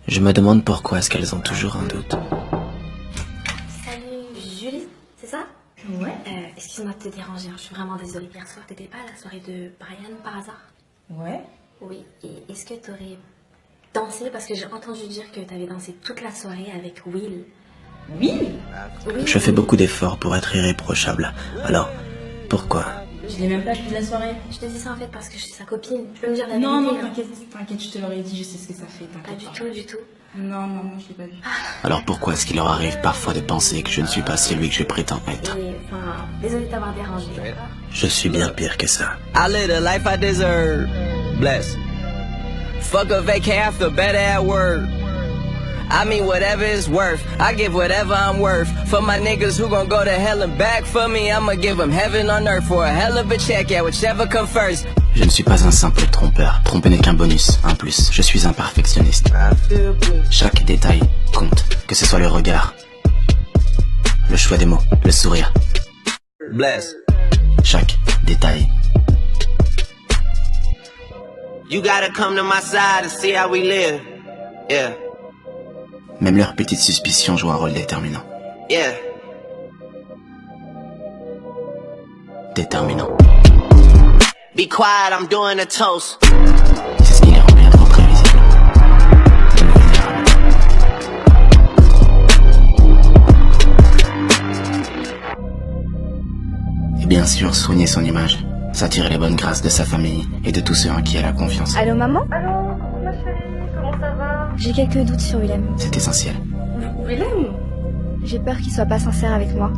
Je me demande pourquoi est-ce qu'elles ont toujours un doute. Salut Julie, c'est ça? Ouais. Excuse-moi de te déranger, je suis vraiment désolée. Hier soir, t'étais pas à la soirée de Brian par hasard? Ouais. Oui, et est-ce que t'aurais dansé? Parce que j'ai entendu dire que t'avais dansé toute la soirée avec Will. Oui. Oui. Je fais beaucoup d'efforts pour être irréprochable. Alors, pourquoi? Je l'ai même pas vu de la soirée. Je te dis ça en fait parce que je suis sa copine. Tu peux me dire la Non, non, vérité? t'inquiète, je te l'aurais dit, je sais ce que ça fait, Pas t'inquiète du tout, du tout. Non, je l'ai pas vu. Alors pourquoi est-ce qu'il leur arrive parfois de penser que je ne suis pas celui que je prétends être? Et enfin, désolée de t'avoir dérangé, d'accord? Je suis bien pire que ça. I live the life I deserve. Bless. Fuck a vacay, I feel better at work. I mean whatever it's worth. I give whatever I'm worth. For my niggas who gon' go to hell and back for me, I'ma give them heaven on earth for a hell of a check, yeah, whichever comes first. Je ne suis pas un simple trompeur. Tromper n'est qu'un bonus, un plus. Je suis un perfectionniste. Chaque détail compte. Que ce soit le regard, le choix des mots, le sourire. Bless. Chaque détail. You gotta come to my side and see how we live. Yeah, Même leurs petites suspicions jouent un rôle déterminant. yeah. Déterminant. Be quiet, I'm doing a toast. C'est ce qui les rend bien trop prévisibles. Et vulnérables. Et bien sûr, soigner son image, s'attirer les bonnes grâces de sa famille et de tous ceux en qui elle a confiance. Allô maman? Allô, ma chérie, comment ça va? J'ai quelques doutes sur Willem. C'est essentiel. Willem? J'ai peur qu'il soit pas sincère avec moi.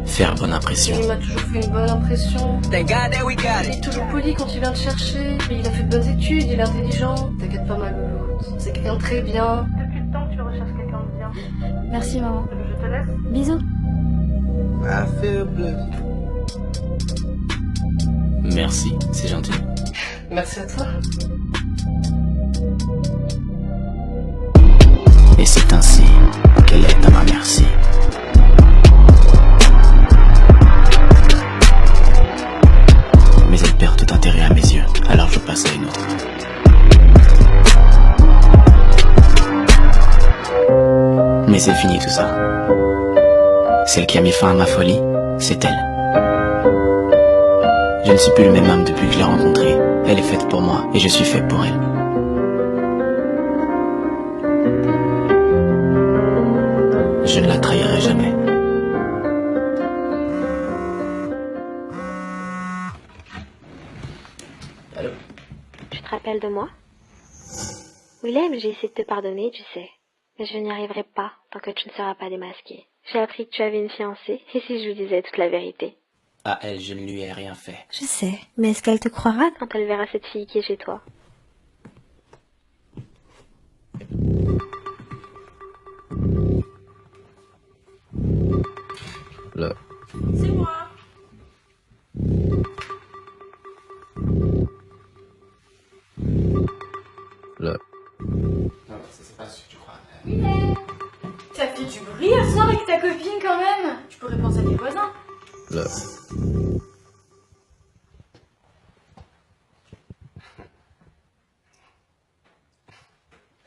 Faire bonne impression. Il m'a toujours fait une bonne impression. Thank God that we got Il it. est toujours poli quand il vient te chercher. Mais il a fait de bonnes études, il est intelligent. T'inquiète pas, ma louloute. C'est quelqu'un de très bien. Depuis le temps que tu recherches quelqu'un de bien. Merci maman. Je te laisse. Bisous. I feel blessed. Merci, c'est gentil. Merci à toi. Et c'est ainsi qu'elle est à ma merci. Mais elle perd tout intérêt à mes yeux, alors je passe à une autre. Mais c'est fini tout ça. Celle qui a mis fin à ma folie, c'est elle. Je ne suis plus le même homme depuis que je l'ai rencontrée. Elle est faite pour moi et je suis fait pour elle. Je ne la trahirai jamais. Allô? Tu te rappelles de moi? Willem, j'ai essayé de te pardonner, tu sais. Mais je n'y arriverai pas tant que tu ne seras pas démasqué. J'ai appris que tu avais une fiancée, et si je lui disais toute la vérité? À elle, je ne lui ai rien fait. Je sais, mais est-ce qu'elle te croira? Quand elle verra cette fille qui est chez toi. Là. C'est moi. Là. Non, c'est pas ce que tu crois. T'as fait du bruit à soir avec ta copine quand même. Tu pourrais penser à tes voisins. Là.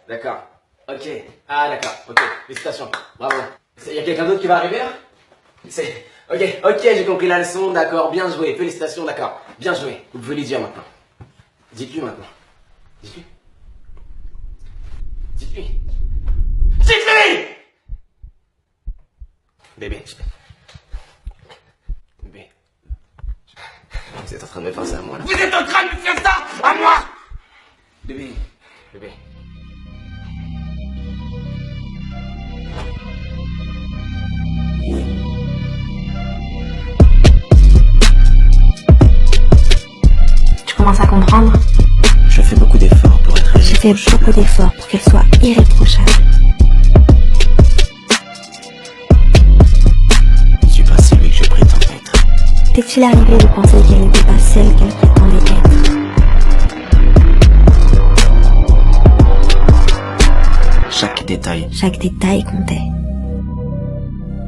D'accord. Ok. Ah d'accord. Ok. Félicitations. Bravo. Il y a quelqu'un d'autre qui va arriver là? C'est. Ok, j'ai compris la leçon. D'accord. Bien joué. Félicitations. D'accord. Bien joué. Vous pouvez lui dire maintenant. Dites-lui maintenant. Dites-lui. Dites-lui. Dites-lui. Bébé. Bébé. Vous êtes en train de me faire ça à moi là. Vous êtes en train de me faire ça à moi. Bébé. Bébé. Tu commences à comprendre? Je fais beaucoup d'efforts pour être J'ai fait irréprochable. beaucoup d'efforts pour qu'elle soit irréprochable. Je ne suis pas celui que je prétends être. T'est-il arrivé de penser qu'elle n'était pas celle qu'elle prétendait être? Chaque détail. Chaque détail comptait.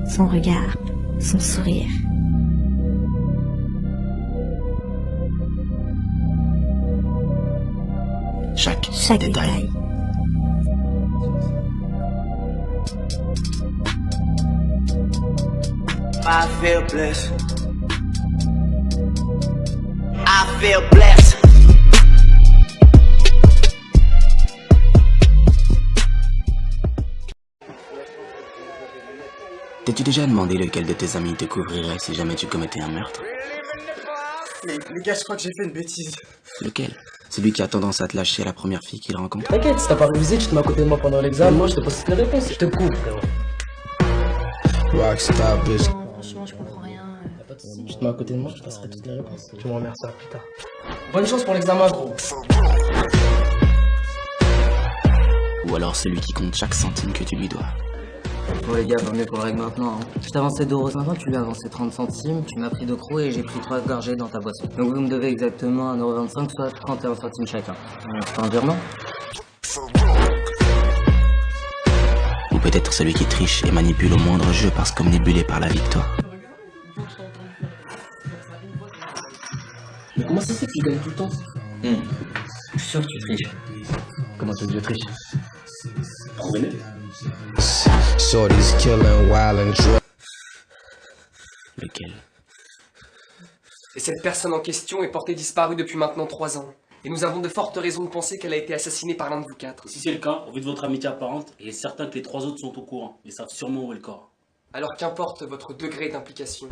Son regard, son sourire. Chaque Chaque détail. détail. I feel blessed. I feel blessed. T'es-tu déjà demandé lequel de tes amis te couvrirait si jamais tu commettais un meurtre? Les gars, je crois que j'ai fait une bêtise. Lequel? Celui qui a tendance à te lâcher à la première fille qu'il rencontre? T'inquiète, si t'as pas révisé, tu te mets à côté de moi pendant l'examen, moi je te pose toutes les réponses, je te couvre, frérot. Rockstar bitch. Franchement, je comprends rien. Y'a pas de soucis, tu te mets à côté de moi, je te passerai toutes les réponses. Tu me remercieras plus tard. Bonne chance pour l'examen, gros. Ou alors celui qui compte chaque centime que tu lui dois? Bon les gars, vaut mieux qu'on le règle maintenant. Hein. Je t'ai avancé 2,50€, tu lui as avancé 30 centimes, tu m'as pris 2 crocs et j'ai pris 3 gorgées dans ta boisson. Donc vous me devez exactement 1,25€, soit 31 centimes chacun. C'est un virement? Ou peut-être celui qui triche et manipule au moindre jeu parce qu'omnibulé par la victoire. Mais comment ça se fait que tu gagnes tout le temps? Je suis sûr que tu triches. Comment tu veux que je triche? Prenez. Shorty's killing wild and drunk. Lequel? Et cette personne en question est portée disparue depuis maintenant 3 ans. Et nous avons de fortes raisons de penser qu'elle a été assassinée par l'un de vous 4. Si c'est le cas, au vu de votre amitié apparente, il est certain que les 3 autres sont au courant, mais savent sûrement où est le corps. Alors qu'importe votre degré d'implication.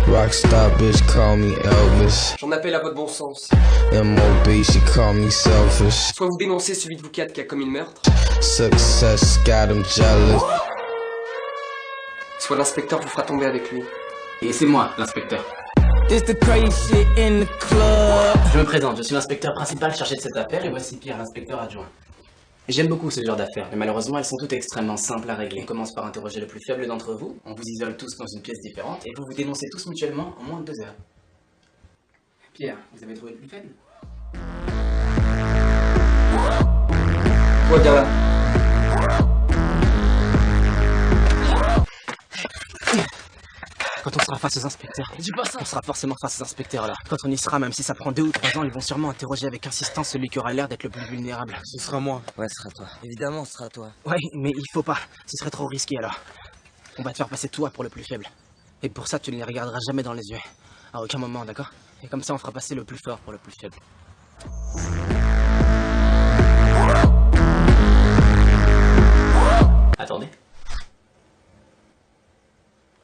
Rockstar bitch, call me Elvis. J'en appelle à votre bon sens. M.O.B. she call me selfish. Soit vous dénoncez celui de vous 4 qui a commis le meurtre, Success got him jealous. soit l'inspecteur vous fera tomber avec lui. Et c'est moi, l'inspecteur. This the crazy shit in the club. Je me présente, je suis l'inspecteur principal chargé de cette affaire et voici Pierre, l'inspecteur adjoint. J'aime beaucoup ce genre d'affaires, mais malheureusement elles sont toutes extrêmement simples à régler. On commence par interroger le plus faible d'entre vous, on vous isole tous dans une pièce différente et vous vous dénoncez tous mutuellement en moins de 2 heures. Pierre, vous avez trouvé le plus faible? Toi, viens là. Quand on sera face aux inspecteurs, dis pas ça. On sera forcément face aux inspecteurs là. Quand on y sera, même si ça prend 2 ou 3 ans, ils vont sûrement interroger avec insistance celui qui aura l'air d'être le plus vulnérable. Ce sera moi. Ouais, ce sera toi. Évidemment, ce sera toi. Ouais, mais il faut pas. Ce serait trop risqué alors. On va te faire passer toi pour le plus faible. Et pour ça, tu ne les regarderas jamais dans les yeux. À aucun moment, d'accord? Et comme ça, on fera passer le plus fort pour le plus faible. Attendez.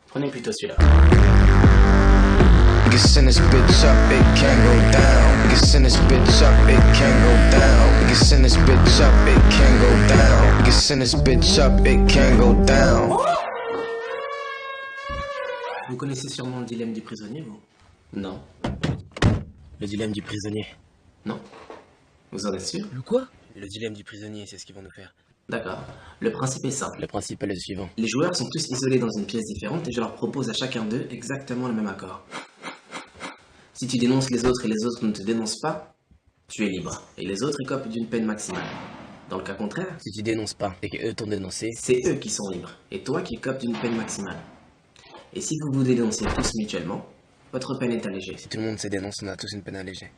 Prenez plutôt celui-là. Send this bitch up, it can't go down. Send this bitch up, it can't go down. Send this bitch up, it can't go down. Send this bitch up, it can't go down. Vous connaissez sûrement le dilemme du prisonnier, vous? Non. Le dilemme du prisonnier? Non. Vous en êtes sûr? Le quoi? Le dilemme du prisonnier, c'est ce qu'ils vont nous faire. D'accord. Le principe est simple. Le principe est le suivant. Les joueurs sont tous isolés dans une pièce différente et je leur propose à chacun d'eux exactement le même accord. Si tu dénonces les autres et les autres ne te dénoncent pas, tu es libre. Et les autres écopent d'une peine maximale. Dans le cas contraire, si tu dénonces pas et qu'eux t'ont dénoncé, c'est eux qui sont libres. Et toi qui écopes d'une peine maximale. Et si vous vous dénoncez tous mutuellement, votre peine est allégée. Si tout le monde se dénonce, on a tous une peine allégée.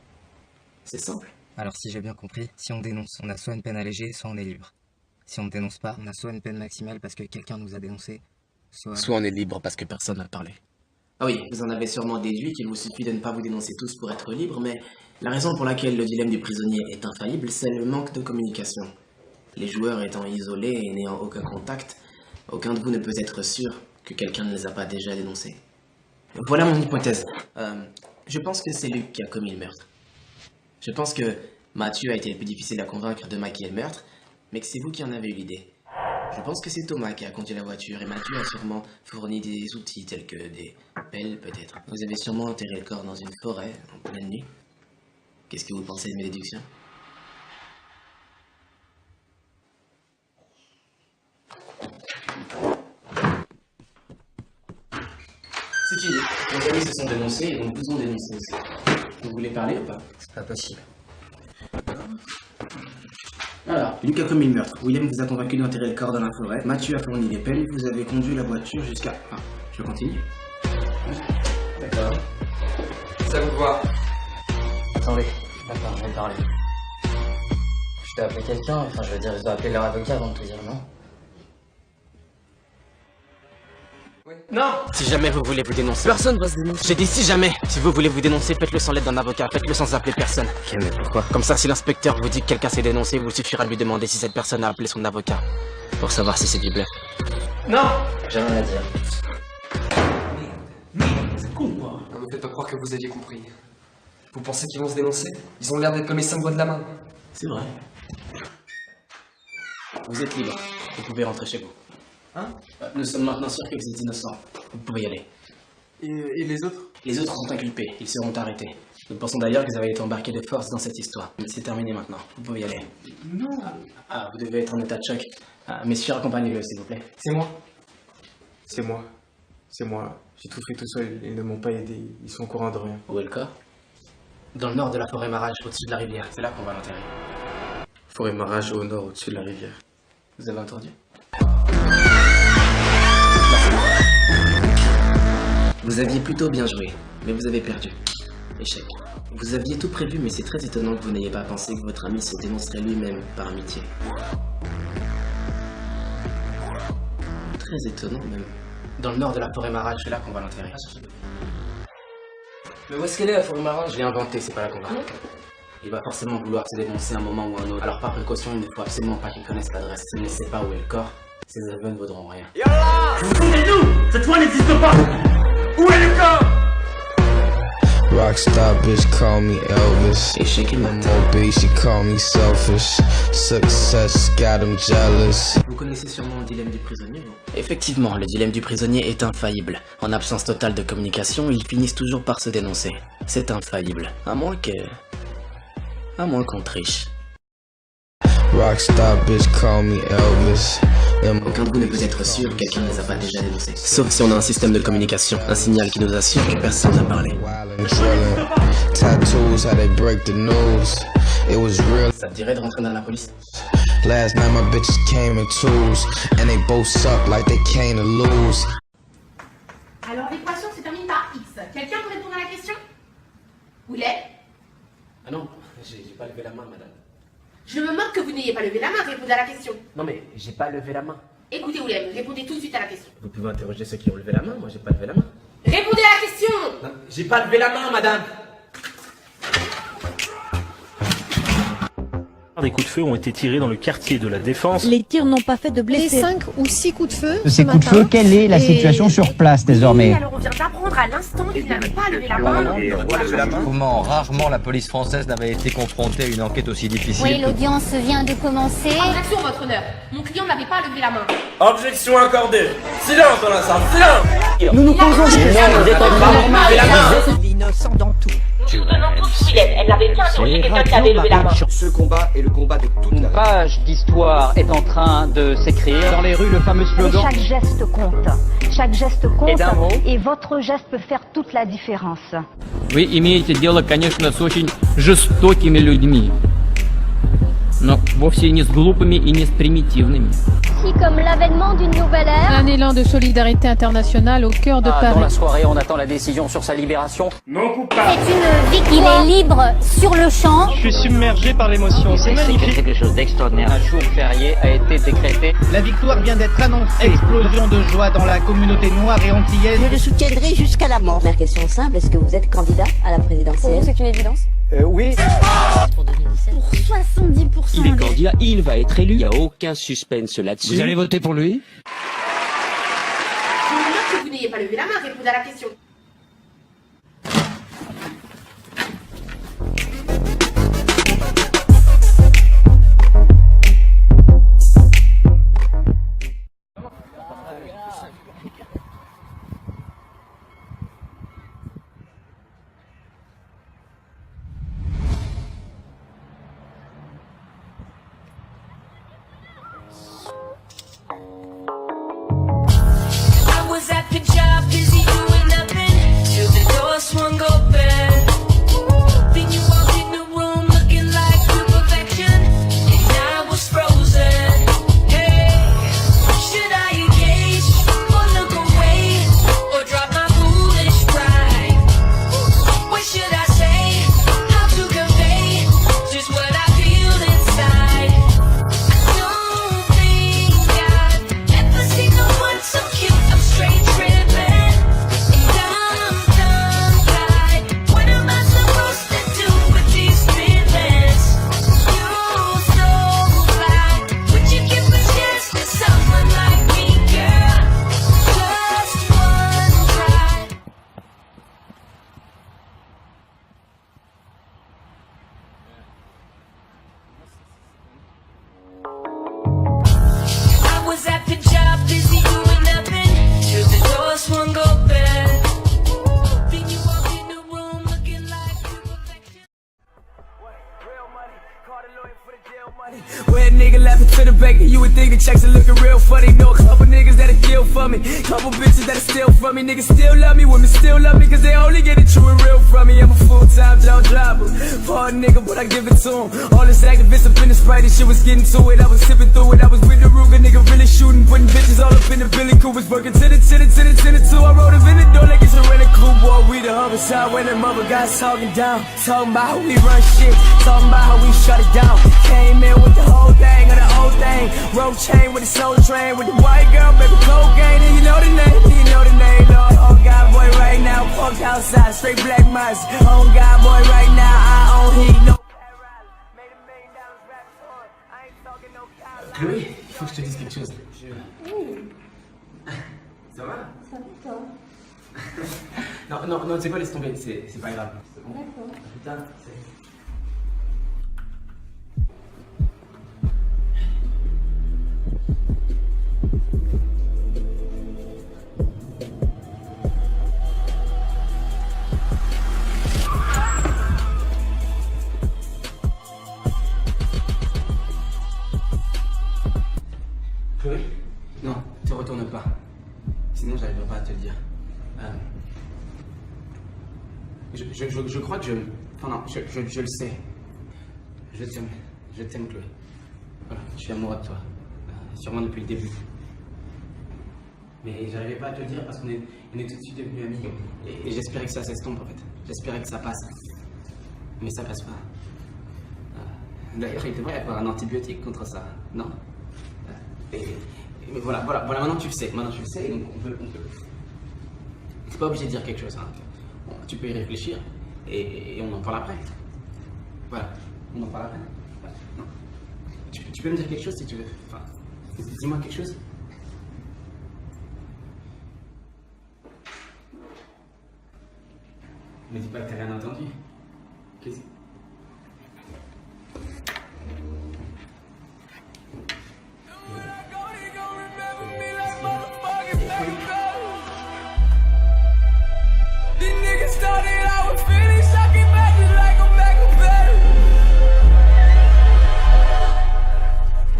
C'est simple. Alors si j'ai bien compris, si on dénonce, on a soit une peine allégée, soit on est libre. Si on ne dénonce pas, on a soit une peine maximale parce que quelqu'un nous a dénoncé, soit on est libre parce que personne n'a parlé. Ah oui, vous en avez sûrement déduit qu'il vous suffit de ne pas vous dénoncer tous pour être libre, mais la raison pour laquelle le dilemme du prisonnier est infaillible, c'est le manque de communication. Les joueurs étant isolés et n'ayant aucun contact, aucun de vous ne peut être sûr que quelqu'un ne les a pas déjà dénoncés. Voilà mon hypothèse. Je pense que c'est Luc qui a commis le meurtre. Je pense que Mathieu a été le plus difficile à convaincre de maquiller le meurtre, mais que c'est vous qui en avez eu l'idée. Je pense que c'est Thomas qui a conduit la voiture et Mathieu a sûrement fourni des outils tels que des pelles peut-être. Vous avez sûrement enterré le corps dans une forêt en pleine nuit. Qu'est-ce que vous pensez de mes déductions? C'est fini. Vos amis se sont dénoncés et donc vous ont dénoncé aussi. Vous voulez parler ou pas? c'est pas possible. Alors, Luc a commis le meurtre. William vous a convaincu d'enterrer le corps dans la forêt. Mathieu a fourni les pelles. Vous avez conduit la voiture jusqu'à... Ah, je continue. D'accord. Ça vous va? Attendez, d'accord, je vais parler. Je dois appeler quelqu'un, enfin je veux dire, je dois appeler leur avocat avant de te dire non. Non. Si jamais vous voulez vous dénoncer. Personne va se dénoncer. J'ai dit si jamais. Si vous voulez vous dénoncer, faites-le sans l'aide d'un avocat. Faites-le sans appeler personne. Ok, mais pourquoi? Comme ça, si l'inspecteur vous dit que quelqu'un s'est dénoncé, il vous suffira de lui demander si cette personne a appelé son avocat. Pour savoir si c'est du bluff. Non. J'ai rien à dire. C'est con, quoi. Ne me faites pas croire que vous aviez compris. Vous pensez qu'ils vont se dénoncer? Ils ont l'air d'être comme les 5 doigts de la main. C'est vrai. Vous êtes libre. Vous pouvez rentrer chez vous. Hein? Nous sommes maintenant sûrs que vous êtes innocent. Vous pouvez y aller. Et les autres? Les autres sont inculpés. Ils seront arrêtés. Nous pensons d'ailleurs que vous avez été embarqués de force dans cette histoire. Mais c'est terminé maintenant. Vous pouvez y aller. Non. Ah, vous devez être en état de choc. Messieurs, accompagnez-le, s'il vous plaît. C'est moi. C'est moi. C'est moi. J'ai tout fait tout seul. Ils ne m'ont pas aidé. Ils sont au courant de rien. Où est le corps? Dans le nord de la forêt Marage, au-dessus de la rivière. C'est là qu'on va l'enterrer. Forêt Marage au nord, au-dessus de la rivière. Vous avez entendu? Vous aviez plutôt bien joué, mais vous avez perdu. Échec. Vous aviez tout prévu, mais c'est très étonnant que vous n'ayez pas pensé que votre ami se dénoncerait lui-même par amitié. Très étonnant même. Dans le nord de la forêt Marage, c'est là qu'on va l'enterrer. Mais où est-ce qu'elle est, la forêt Marage? Je l'ai inventée, c'est pas là qu'on va. Il va forcément vouloir se dénoncer un moment ou un autre. Alors par précaution, il ne faut absolument pas qu'il connaisse l'adresse. S'il ne sait pas où est le corps, ses aveux ne vaudront rien. Foutez-nous! Cette fois n'existe pas! Où est le corps? Rockstar bitch call me Elvis. Échec et mat. MOB, she call me selfish. Success got him jealous. Vous connaissez sûrement le dilemme du prisonnier, vous? Effectivement, le dilemme du prisonnier est infaillible. En absence totale de communication, ils finissent toujours par se dénoncer. C'est infaillible. À moins qu'on triche. Rockstar bitch call me Elvis. Aucun de vous ne peut être sûr que quelqu'un ne les a pas déjà dénoncés. Sauf si on a un système de communication, un signal qui nous assure que personne n'a parlé. Tattoos, how they break the news. It was real. Ça te dirait de rentrer dans la police? Last night my bitches came in twos, and they both suck like they came to lose. Alors l'équation se termine par X. Quelqu'un peut répondre à la question? Où il est? Ah non, j'ai pas levé la main, madame. Je me moque que vous n'ayez pas levé la main, répondez à la question. Non mais, j'ai pas levé la main. Écoutez Oulem, répondez tout de suite à la question. Vous pouvez interroger ceux qui ont levé la main, moi j'ai pas levé la main. Répondez à la question! Non, j'ai pas levé la main, madame. Des coups de feu ont été tirés dans le quartier de la Défense. Les tirs n'ont pas fait de blessés. Les 5 ou 6 coups de feu. Ces coups de feu, quelle est la situation sur place désormais? Oui, alors on vient d'apprendre à l'instant qu'il n'avait pas levé la main. Comment rarement la police française n'avait été confrontée à une enquête aussi difficile. Oui, l'audience vient de commencer. Objection, votre honneur. Mon client n'avait pas levé la main. Objection accordée. Silence dans la salle, silence. Nous nous posons ces questions. Vous êtes en L'innocent dans tout. Nous venons tous Willem. Elle n'avait bien interrogé quelqu'un qui avait levé la main. Ce combat est le combat de toute la... Une page d'histoire est en train de s'écrire. Dans les rues, le fameux slogan. Chaque geste compte. Chaque geste compte. Et votre geste peut faire toute la différence. Вы имеете дело, конечно, с очень жестокими людьми, но вовсе не с глупыми и не с примитивными. Comme l'avènement d'une nouvelle ère. Un élan de solidarité internationale au cœur de Paris. Dans la soirée, on attend la décision sur sa libération. Non coupable. C'est une victoire. Il est libre sur le champ. Je suis submergé par l'émotion, c'est magnifique. Quelque chose d'extraordinaire. Un jour férié a été décrété. La victoire vient d'être annoncée. Explosion de joie dans la communauté noire et antillaise. Je le soutiendrai jusqu'à la mort. Ma question simple, est-ce que vous êtes candidat à la présidentielle? C'est une évidence. Oui. Pour 2017. Pour 70%. Il est candidat, il va être élu. Il n'y a aucun suspense là-dessus. Vous allez voter pour lui? Je me moque que vous n'ayez pas levé la main, répondez à la question. I was at the job, busy doing nothing. nigga laughing to the bank, you would think the checks are looking real funny. Know a couple niggas that'll kill for me, couple bitches that'll steal from me. Niggas still love me, women still love me, cause they only get it true and real from me. I'm a full-time job driver, for a nigga, but I give it to him. All this activists up in the Sprite, this shit was getting to it. I was sipping through it, I was with the Ruger, nigga really shooting, putting bitches all up in the Billy Cool. Was working to the two. I wrote up in the door like it's a rental cool. Boy, we the homicide when them other guys talking down, talking about how we run shit, talking about how we shut it down. Came in with the whole thing, or the old thing, road chain with the soul train, with the white girl, baby cocaine, and you know the name, Lord. Oh God, boy, right now, fuck outside, straight black mice. Oh God, boy, right now, I own heat, no. Chloé, il faut que je te dise quelque chose. Ça va? Ça va toi? Non, tu sais quoi, laisse tomber, c'est pas grave. D'accord. Putain, c'est... Chloé? Non, te retourne pas. Sinon, j'arriverai pas à te le dire. Je crois que je... Enfin non, je le sais. Je t'aime, Chloé. Voilà, je suis amoureux de toi. Sûrement depuis le début. Mais j'arrivais pas à te le dire parce qu'on est tout de suite devenus amis. Et j'espérais que ça s'estompe en fait. J'espérais que ça passe. Mais ça passe pas. D'ailleurs, il devrait y avoir un antibiotique contre ça, non? Mais voilà, maintenant tu le sais. Maintenant tu le sais, donc on peut... T'es pas obligé de dire quelque chose, hein. Bon, tu peux y réfléchir et on en parle après. Voilà, on en parle après. Non. Tu peux me dire quelque chose si tu veux. Enfin, dis-moi quelque chose. Me dis pas que t'as rien entendu. Qu'est-ce...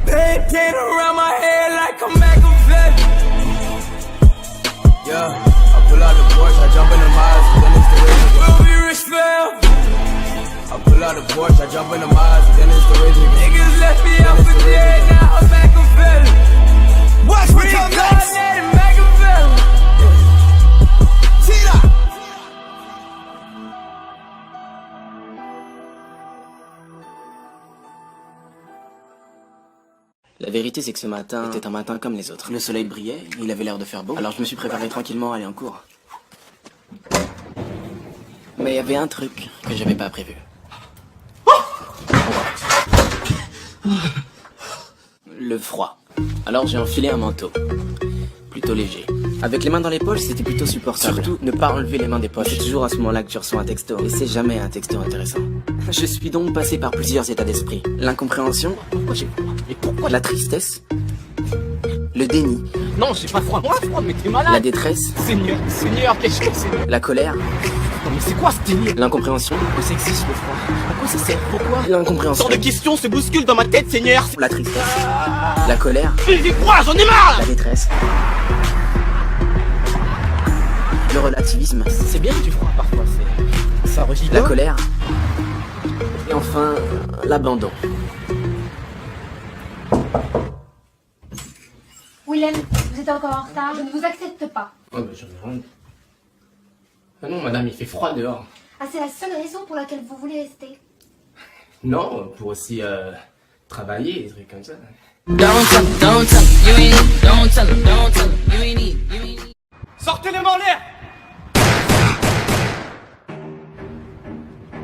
Painted around my head like a Machiavelli. Yeah, I pull out the Porsche, I jump in the miles, then it's the Razor. We'll be rich forever. I pull out the Porsche, I jump in the miles, then it's the Razor. Niggas left me out for dead, now I'm Machiavelli. Watch me come next. Machiavelli. See that? La vérité, c'est que ce matin était un matin comme les autres. Le soleil brillait, il avait l'air de faire beau, alors je me suis préparé tranquillement à aller en cours. Mais il y avait un truc que j'avais pas prévu. Le froid. Alors j'ai enfilé un manteau. Plutôt léger. Avec les mains dans les poches, c'était plutôt supportable. Surtout, ne pas enlever les mains des poches. C'est toujours à ce moment-là que tu reçois un texto. Et c'est jamais un texto intéressant. Je suis donc passé par plusieurs états d'esprit. L'incompréhension. Pourquoi j'ai froid? Et pourquoi? La tristesse. Le déni. Non, j'ai pas froid. Moi, froid, mais t'es malade. La détresse. Seigneur, qu'est-ce que c'est? La colère. Non, mais c'est quoi ce délire? L'incompréhension. Le sexisme, le froid. À quoi ça sert? Pourquoi? L'incompréhension. Tant de questions se bousculent dans ma tête, Seigneur. La tristesse. La colère. J'ai froid, j'en ai marre. La détresse. Le relativisme. C'est bien du froid parfois, ça regigote. La colère. Et enfin, l'abandon. Willem, vous êtes encore en retard, je ne vous accepte pas. Oh, bah, j'en ai rien. Ah non, madame, il fait froid dehors. Ah, c'est la seule raison pour laquelle vous voulez rester. Non, pour aussi travailler, des trucs comme ça. Sortez les mains en l'air.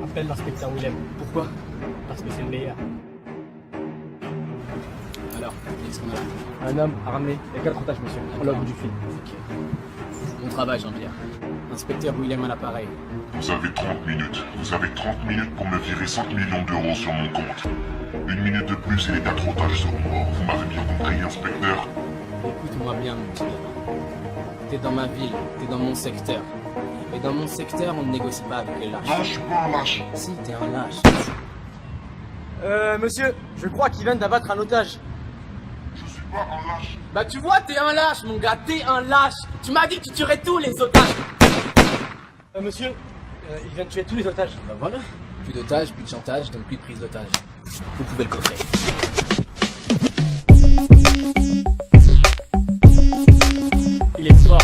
Appelle l'inspecteur Willem. Pourquoi? Parce que c'est le meilleur. Alors, qu'est-ce qu'on a là? Un homme armé. Il y a 4 otages, monsieur. On l'a au bout du fil. Ok. Bon travail, Jean-Pierre. Inspecteur Willem à l'appareil. Vous avez 30 minutes. Vous avez 30 minutes pour me virer 5 millions d'euros sur mon compte. Une minute de plus et les 4 otages seront morts. Vous m'avez bien compris, inspecteur? Écoute-moi bien, mon petit gamin. T'es dans ma ville, t'es dans mon secteur. Et dans mon secteur, on ne négocie pas avec les lâches. Non, je suis pas un lâche. Si, t'es un lâche. Monsieur, je crois qu'ils viennent d'abattre un otage. Je suis pas un lâche. Bah tu vois, t'es un lâche, mon gars, t'es un lâche. Tu m'as dit que tu tuerais tous les otages. Monsieur, ils viennent tuer tous les otages. Bah voilà, plus d'otages, plus de chantage, donc plus de prise d'otages. Vous pouvez le coffrer. Il est fort.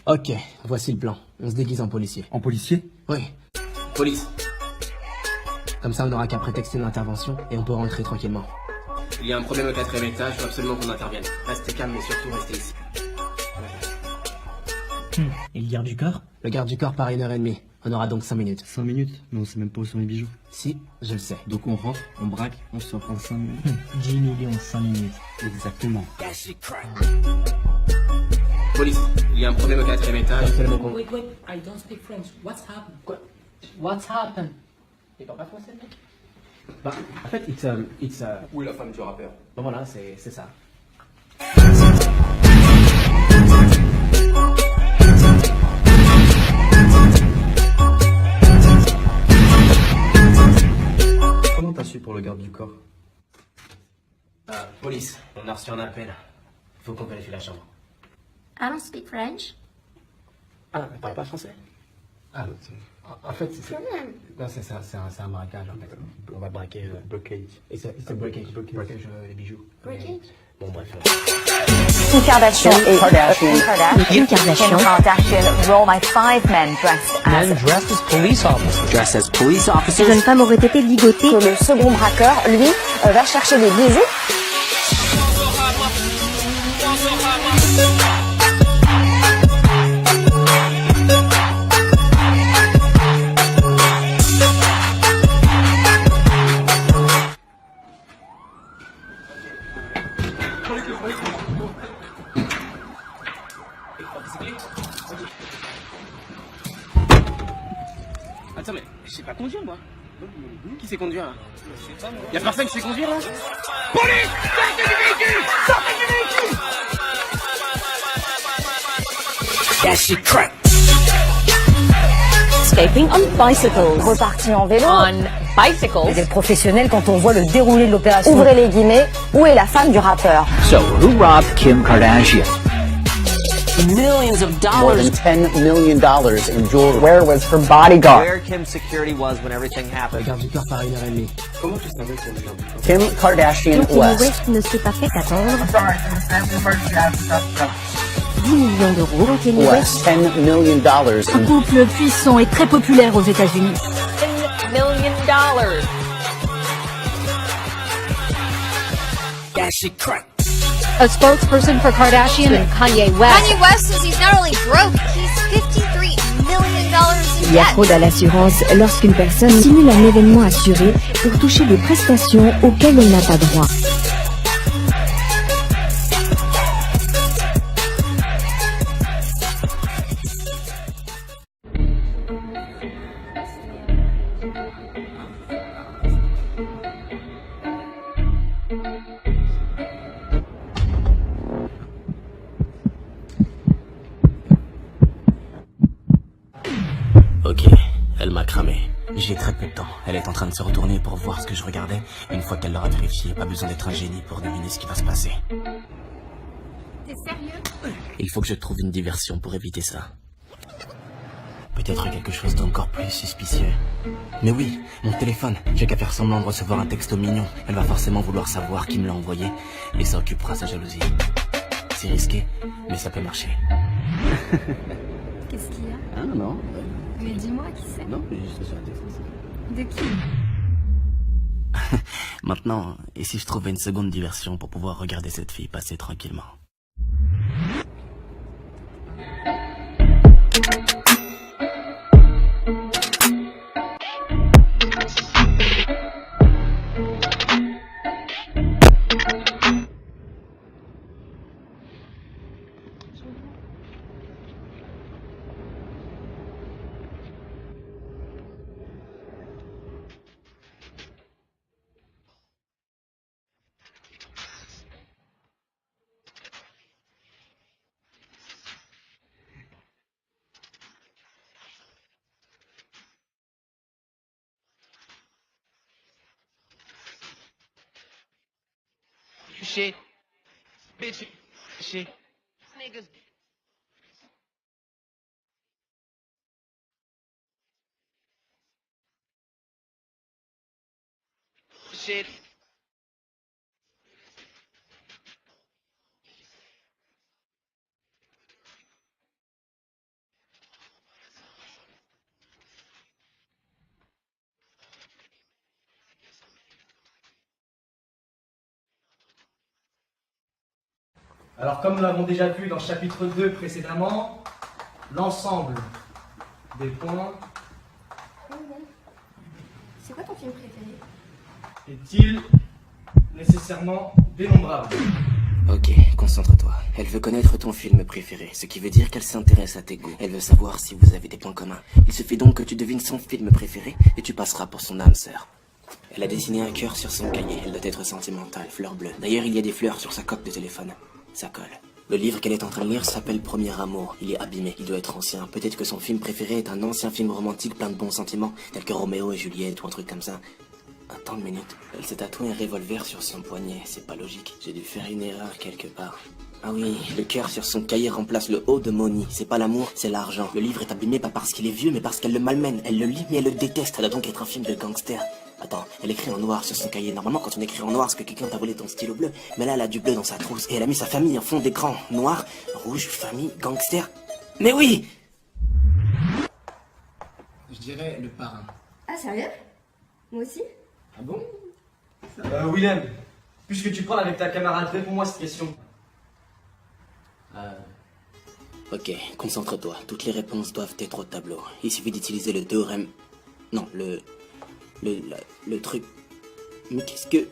Ok, voici le plan. On se déguise en policier. En policier? Oui. Police. Comme ça, on n'aura qu'à prétexter une intervention et on peut rentrer tranquillement. Il y a un problème au 4e étage, il faut absolument qu'on intervienne. Restez calme, mais surtout restez ici. Et le garde du corps? Le garde du corps part 1h30. On aura donc 5 minutes. 5 minutes? Mais on sait même pas où sont les bijoux. Si, je le sais. Donc on rentre, on braque, on sort en 5 minutes. 10 millions en 5 minutes. Exactement. Police, il y a un problème au 4e étage. Wait, I don't speak French. What's happened? Quoi? What's happened? Il parle pas français, mec? Bah, en fait, it's Où est la femme du rappeur? Bah voilà, c'est ça. Comment t'as su pour le garde du corps? Police, on a reçu un appel. Faut qu'on vérifie la chambre. I don't speak French. Ah, elle parle pas français? Ah, en fait, c'est un braquage, en fait. On va braquer... Blockage. It's a breakage. Braquage les bijoux. Breakage? Bon, bref. Kim Kardashian Kim Kardashian. Kim Kardashian role by 5 men dressed as... Men dressed as police officers. Dressed as police Ces officers. jeunes femmes auraient été ligotées. Que le second braqueur, lui, va chercher des bijoux. Attends, mais je sais pas conduire, moi. Qui sait conduire, là? Y'a personne qui sait conduire, là? Police! Sortez du véhicule! Sortez du véhicule! That shit crack. Escaping on bicycles. Reparti en vélo. On bicycles. Des professionnels quand on voit le déroulé de l'opération. Ouvrez les guillemets. Où est la femme du rappeur? So, who robbed Kim Kardashian? Millions of dollars. More than $10 million in jewelry. Where was her bodyguard? Where Kim's security was when everything Le happened. garde du corps part 1h30. Comment tu savais pour le garde du corps? Kim Kardashian Kanye West. West ne s'est pas fait attendre. 10 millions d'euros. Kanye West. $10 million Un couple puissant et très populaire aux États-Unis. $10 million. That shit crack. A spokesperson for Kardashian and Kanye West. Kanye West says he's not only broke, he's $53 million in Il y a debt. fraude à l'assurance lorsqu'une personne simule un événement assuré pour toucher des prestations auxquelles elle n'a pas droit. Ok, elle m'a cramé. J'ai très peu de temps. Elle est en train de se retourner pour voir ce que je regardais. Une fois qu'elle l'aura vérifié, pas besoin d'être un génie pour deviner ce qui va se passer. T'es sérieux? Il faut que je trouve une diversion pour éviter ça. Peut-être quelque chose d'encore plus suspicieux. Mais oui, mon téléphone. J'ai qu'à faire semblant de recevoir un texto mignon. Elle va forcément vouloir savoir qui me l'a envoyé et ça occupera sa jalousie. C'est risqué, mais ça peut marcher. Qu'est-ce qu'il y a? Ah non. Mais dis-moi qui c'est. Non, j'ai juste sur un texte. De qui? Maintenant, et si je trouvais une seconde diversion pour pouvoir regarder cette fille passer tranquillement? shit. Bitch, shit. Niggas. Shit. Alors comme nous l'avons déjà vu dans le chapitre 2 précédemment, l'ensemble des points C'est quoi ton film préféré? est-il nécessairement dénombrable? Ok, concentre-toi. Elle veut connaître ton film préféré, ce qui veut dire qu'elle s'intéresse à tes goûts. Elle veut savoir si vous avez des points communs. Il suffit donc que tu devines son film préféré et tu passeras pour son âme sœur. Elle a dessiné un cœur sur son cahier. Elle doit être sentimentale, fleur bleue. D'ailleurs, il y a des fleurs sur sa coque de téléphone. Ça colle. Le livre qu'elle est en train de lire s'appelle Premier Amour. Il est abîmé, il doit être ancien. Peut-être que son film préféré est un ancien film romantique plein de bons sentiments, tel que Roméo et Juliette ou un truc comme ça. Attends une minute. Elle s'est tatoué un revolver sur son poignet. C'est pas logique. J'ai dû faire une erreur quelque part. Ah oui, le cœur sur son cahier remplace le O de Moni. C'est pas l'amour, c'est l'argent. Le livre est abîmé pas parce qu'il est vieux, mais parce qu'elle le malmène. Elle le lit, mais elle le déteste. Ça doit donc être un film de gangster. Attends, elle écrit en noir sur son cahier. Normalement, quand on écrit en noir, c'est que quelqu'un t'a volé ton stylo bleu. Mais là, elle a du bleu dans sa trousse. Et elle a mis sa famille en fond d'écran. Noir, rouge, famille, gangster. Mais oui! Je dirais le parrain. Ah, sérieux? Moi aussi? Ah bon? Willem, puisque tu parles avec ta camarade, réponds-moi cette question. Ok, concentre-toi. Toutes les réponses doivent être au tableau. Il suffit d'utiliser le théorème... Non, le truc... Mais qu'est-ce que...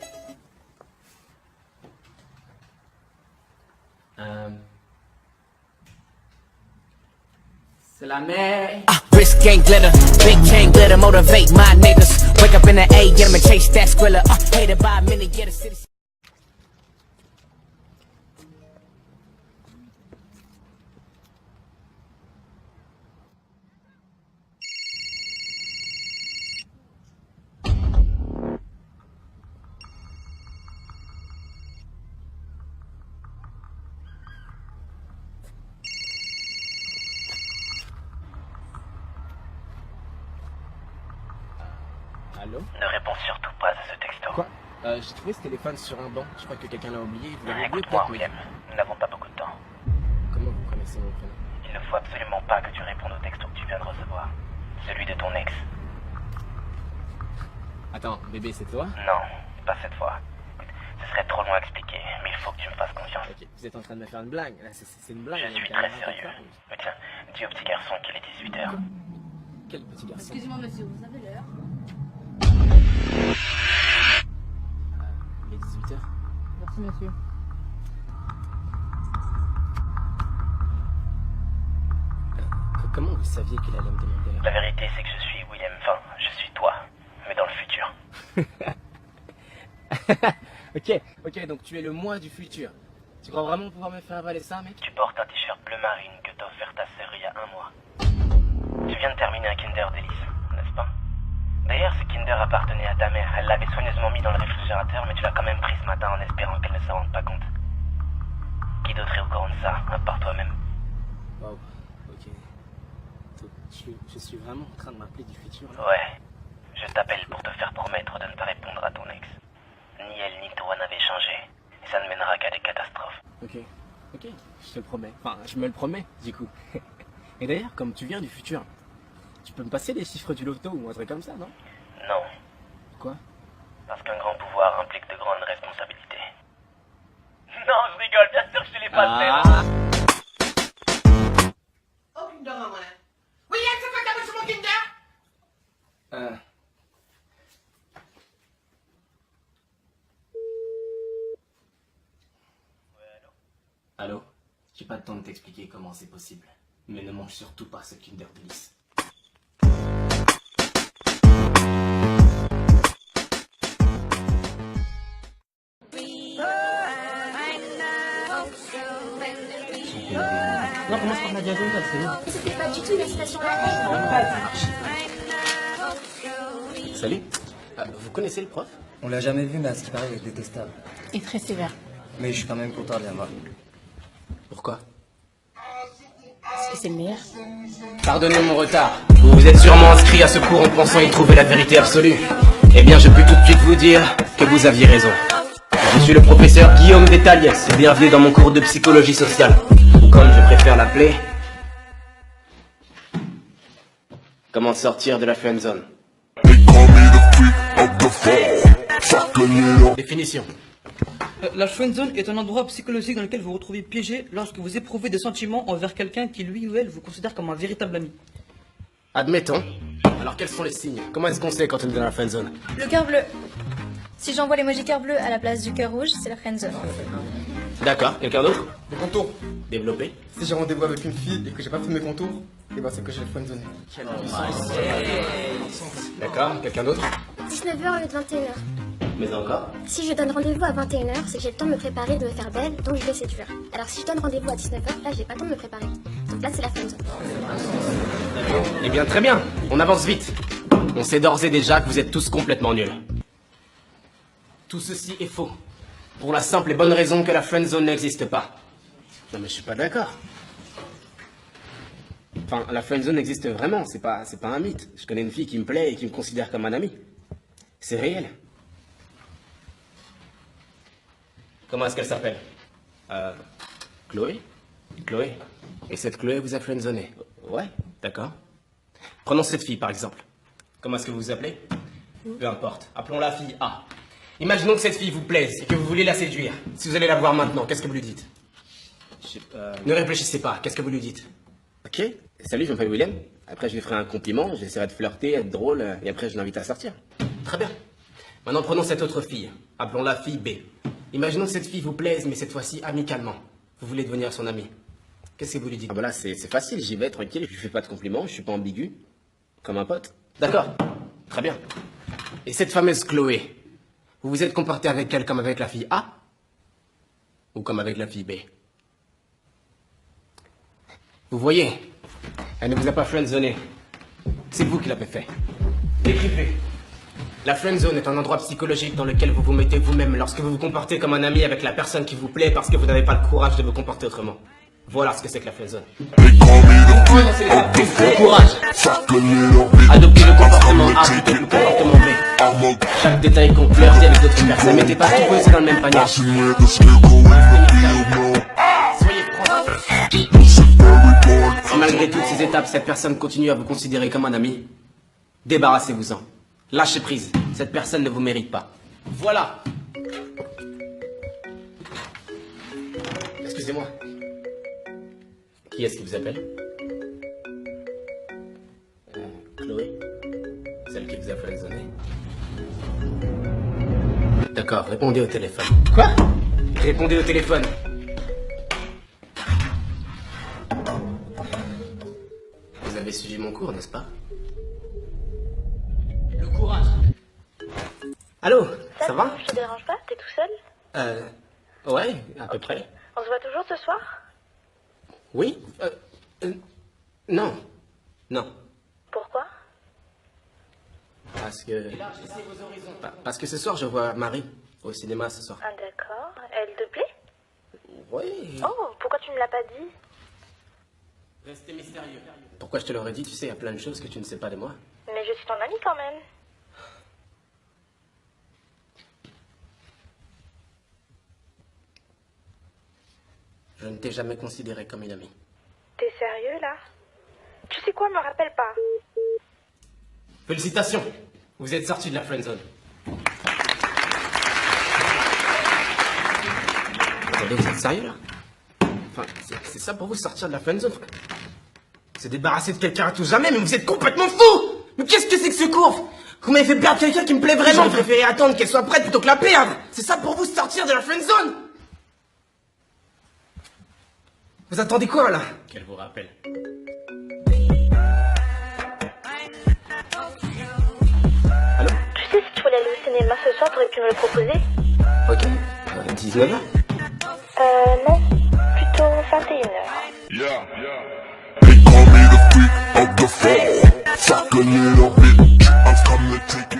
C'est la mer. Wrist gang glitter, big chain glitter, motivate my niggas. Wake up in the A, get 'em and chase that skrilla. Hated by many, get a city. Allô? Ne réponds surtout pas à ce texto. Quoi? J'ai trouvé ce téléphone sur un banc. Je crois que quelqu'un l'a oublié. Vous l'avez oublié Écoute-moi, peut-être, William. Nous n'avons pas beaucoup de temps. Comment vous connaissez mon prénom? Il ne faut absolument pas que tu répondes au texto que tu viens de recevoir. Celui de ton ex. Attends, bébé, c'est toi? Non, pas cette fois. Écoute, ce serait trop long à expliquer, mais il faut que tu me fasses confiance. Ok, vous êtes en train de me faire une blague. Là, c'est une blague. Je suis très sérieux. Mais tiens, dis au petit garçon qu'il est 18h. Quel petit garçon? Excusez-moi, monsieur, vous avez l'heure? Il est 18h. Merci, monsieur. Comment vous saviez qu'il allait me demander l'heure? La vérité, c'est que je suis William Vin. Je suis toi, mais dans le futur. Ok, donc tu es le moi du futur. Tu crois vraiment pouvoir me faire avaler ça, mec? Tu portes un t-shirt bleu marine que t'a offert ta sœur il y a 1 mois. Tu viens de terminer un Kinder Délice, n'est-ce pas? D'ailleurs, ce Kinder appartenait à ta mère. Elle l'avait soigneusement mis dans le réfrigérateur, mais tu l'as quand même pris ce matin en espérant qu'elle ne s'en rende pas compte. Qui d'autre est au courant de ça, à part toi-même? Wow, ok. Donc, je suis vraiment en train de m'appeler du futur, là. Ouais. Je t'appelle pour te faire promettre de ne pas répondre à ton ex. Ni elle ni toi n'avaient changé. Et ça ne mènera qu'à des catastrophes. Ok, je te le promets. Enfin, je me le promets, du coup. Et d'ailleurs, comme tu viens du futur, tu peux me passer les chiffres du loto ou un truc comme ça, non? Non. Quoi? Parce qu'un grand pouvoir implique de grandes responsabilités. Non, je rigole, bien sûr que je te l'ai pas fait. Oh, Kinder, maman. William, c'est toi qui as reçu mon Kinder? Allô? J'ai pas le temps de t'expliquer comment c'est possible. Mais ne mange surtout pas ce Kinder Délice. Non, commence par la diagonale, c'est bon. C'était pas du tout une citation là. Salut. Vous connaissez le prof? On l'a jamais vu, mais à ce qui paraît, il est détestable. Et très sévère. Mais je suis quand même content de l'avoir. Pourquoi? Parce que c'est le meilleur. Pardonnez mon retard. Vous vous êtes sûrement inscrit à ce cours en pensant y trouver la vérité absolue. Eh bien, je peux tout de suite vous dire que vous aviez raison. Je suis le professeur Guillaume Détaliès et bienvenue dans mon cours de psychologie sociale. Ou comme je préfère l'appeler... Comment sortir de la friendzone. Définition. La friendzone est un endroit psychologique dans lequel vous vous retrouvez piégé lorsque vous éprouvez des sentiments envers quelqu'un qui lui ou elle vous considère comme un véritable ami. Admettons. Alors quels sont les signes? Comment est-ce qu'on sait quand on est dans la friendzone? Le cœur bleu. Si j'envoie l'emoji cœur bleu à la place du cœur rouge, c'est la friendzone. D'accord, quelqu'un d'autre? Les contours. Développé. Si j'ai rendez-vous avec une fille et que j'ai pas fait mes contours, et ben c'est que j'ai le friendzone. D'accord, quelqu'un d'autre? 19h au lieu de 21h. Mais encore? Si je donne rendez-vous à 21h, c'est que j'ai le temps de me préparer, de me faire belle, donc je vais séduire. Alors si je donne rendez-vous à 19h, là j'ai pas le temps de me préparer. Donc là c'est la friendzone. Eh bien très bien, on avance vite. On sait d'ores et déjà que vous êtes tous complètement nuls. Tout ceci est faux. Pour la simple et bonne raison que la friendzone n'existe pas. Non mais je suis pas d'accord. Enfin, la friendzone existe vraiment, c'est pas un mythe. Je connais une fille qui me plaît et qui me considère comme un ami. C'est réel. Comment est-ce qu'elle s'appelle? Chloé? Chloé? Et cette Chloé vous a friendzoné? Ouais, d'accord. Prenons cette fille par exemple. Comment est-ce que vous vous appelez? Peu importe, appelons la fille A. Imaginons que cette fille vous plaise et que vous voulez la séduire. Si vous allez la voir maintenant, qu'est-ce que vous lui dites? Ne réfléchissez pas, qu'est-ce que vous lui dites? Ok, salut, je m'appelle William. Après, je lui ferai un compliment, j'essaierai de flirter, être drôle, et après, je l'invite à sortir. Très bien. Maintenant, prenons cette autre fille. Appelons-la fille B. Imaginons que cette fille vous plaise, mais cette fois-ci amicalement. Vous voulez devenir son ami. Qu'est-ce que vous lui dites? Ah bah là, c'est facile, j'y vais tranquille, je lui fais pas de compliments, je suis pas ambigu. Comme un pote. D'accord, très bien. Et cette fameuse Chloé, vous vous êtes comporté avec elle comme avec la fille A? Ou comme avec la fille B? Vous voyez, elle ne vous a pas friendzoné. C'est vous qui l'avez fait. Décryptez. La friendzone est un endroit psychologique dans lequel vous vous mettez vous-même lorsque vous vous comportez comme un ami avec la personne qui vous plaît parce que vous n'avez pas le courage de vous comporter autrement. Voilà ce que c'est que la friendzone. Le courage. Adoptez le comportement A plutôt que le comportement B. Chaque détail compte, flirtez avec d'autres personnes. Mettez pas tout posé dans le même panier. Soyez francs. Malgré toutes ces étapes, cette personne continue à vous considérer comme un ami. Débarrassez-vous-en. Lâchez prise. Cette personne ne vous mérite pas. Voilà. Excusez-moi. Qui est-ce qui vous appelle? Chloé? Celle qui vous a friendzoné? D'accord, répondez au téléphone. Quoi? Répondez au téléphone. Vous avez suivi mon cours, n'est-ce pas? Le courage. Allô, ça va? Je te dérange pas? T'es tout seul? Ouais, à peu près. On se voit toujours ce soir? Oui? Non. Non. Pourquoi? Parce que... Parce que ce soir, je vois Marie au cinéma ce soir. Ah d'accord. Elle te plaît? Oui. Oh, pourquoi tu ne l'as pas dit? Restez mystérieux. Pourquoi je te l'aurais dit? Tu sais, il y a plein de choses que tu ne sais pas de moi. Mais je suis ton amie quand même. Je ne t'ai jamais considéré comme une amie. T'es sérieux là? Tu sais quoi, me rappelle pas. Félicitations. Vous êtes sorti de la friendzone. Attendez, vous êtes sérieux là? Enfin, c'est ça pour vous sortir de la friendzone? Se débarrasser de quelqu'un à tout jamais, mais vous êtes complètement fou! Mais qu'est-ce que c'est que ce cours? Vous m'avez fait perdre quelqu'un qui me plaît vraiment. J'aurais préféré attendre qu'elle soit prête plutôt que la perdre. C'est ça pour vous sortir de la friendzone? Vous attendez quoi là? Qu'elle vous rappelle. Allô? Tu sais, si tu voulais aller au cinéma ce soir, t'aurais pu me le proposer? Ok. 19h? Non. Plutôt 21h. Yeah. They call me the freak of the fall. Fuck a little bitch, I'm coming to take it.